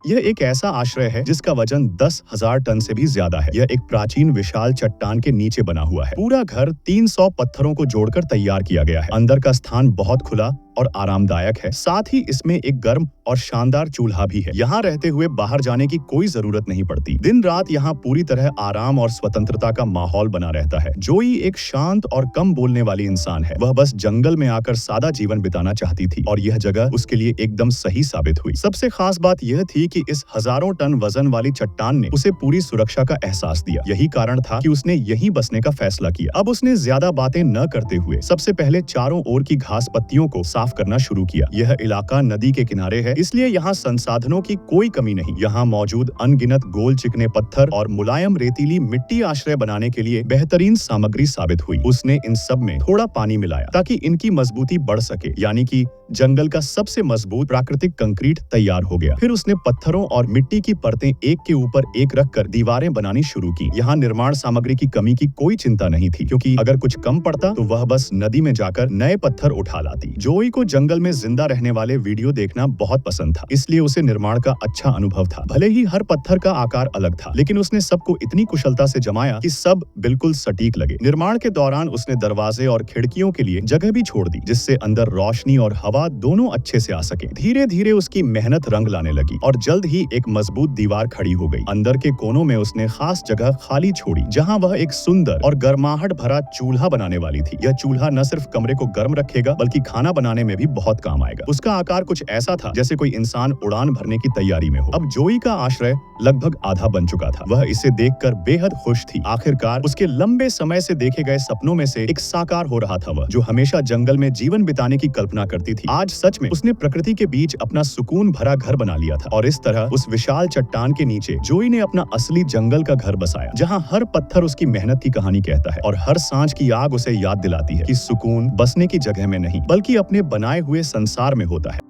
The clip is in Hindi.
यह एक ऐसा आश्रय है जिसका वजन 10,000 टन से भी ज्यादा है। यह एक प्राचीन विशाल चट्टान के नीचे बना हुआ है। पूरा घर 300 पत्थरों को जोड़कर तैयार किया गया है। अंदर का स्थान बहुत खुला और आरामदायक है। साथ ही इसमें एक गर्म और शानदार चूल्हा भी है। यहाँ रहते हुए बाहर जाने की कोई जरूरत नहीं पड़ती। दिन रात यहाँ पूरी तरह आराम और स्वतंत्रता का माहौल बना रहता है। जोई एक शांत और कम बोलने वाली इंसान है। वह बस जंगल में आकर सादा जीवन बिताना चाहती थी और यह जगह उसके लिए एकदम सही साबित हुई। सबसे खास बात यह थी कि इस हजारों टन वजन वाली चट्टान ने उसे पूरी सुरक्षा का एहसास दिया। यही कारण था कि उसने यहीं बसने का फैसला किया। अब उसने ज्यादा बातें न करते हुए सबसे पहले चारों ओर की घास पत्तियों को साफ करना शुरू किया। यह इलाका नदी के किनारे है, इसलिए यहाँ संसाधनों की कोई कमी नहीं। यहाँ मौजूद अनगिनत गोल चिकने पत्थर और मुलायम रेतीली मिट्टी आश्रय बनाने के लिए बेहतरीन सामग्री साबित हुई। उसने इन सब में थोड़ा पानी मिलाया ताकि इनकी मजबूती बढ़ सके, यानी कि जंगल का सबसे मजबूत प्राकृतिक कंक्रीट तैयार हो गया। फिर उसने पत्थरों और मिट्टी की परतें एक के ऊपर एक रखकर दीवारें बनानी शुरू की। यहाँ निर्माण सामग्री की कमी की कोई चिंता नहीं थी, क्योंकि अगर कुछ कम पड़ता तो वह बस नदी में जाकर नए पत्थर उठा लाती। जोई को जंगल में जिंदा रहने वाले वीडियो देखना बहुत पसंद था, इसलिए उसे निर्माण का अच्छा अनुभव था। भले ही हर पत्थर का आकार अलग था, लेकिन उसने सबको इतनी कुशलता से जमाया कि सब बिल्कुल सटीक लगे। निर्माण के दौरान उसने दरवाजे और खिड़कियों के लिए जगह भी छोड़ दी, जिससे अंदर रोशनी और हवा दोनों अच्छे से आ सके। धीरे धीरे उसकी मेहनत रंग लाने लगी और जल्द ही एक मजबूत दीवार खड़ी हो गई। अंदर के कोनों में उसने खास जगह खाली छोड़ी, जहां वह एक सुंदर और गर्माहट भरा चूल्हा बनाने वाली थी। यह चूल्हा न सिर्फ कमरे को गर्म रखेगा, बल्कि खाना बनाने में भी बहुत काम आएगा। उसका आकार कुछ ऐसा था जैसे कोई इंसान उड़ान भरने की तैयारी में हो। अब जोई का आश्रय लगभग आधा बन चुका था। वह इसे देखकर बेहद खुश थी। आखिरकार उसके लंबे समय से देखे गए सपनों में से एक साकार हो रहा था। वह जो हमेशा जंगल में जीवन बिताने की कल्पना करती थी, आज सच में उसने प्रकृति के बीच अपना सुकून भरा घर बना लिया था। और इस तरह उस विशाल चट्टान के नीचे जोई ने अपना असली जंगल का घर बसाया, जहाँ हर पत्थर उसकी मेहनत की कहानी कहता है और हर सांझ की आग उसे याद दिलाती है कि सुकून बसने की जगह में नहीं, बल्कि अपने बनाए हुए संसार में होता है।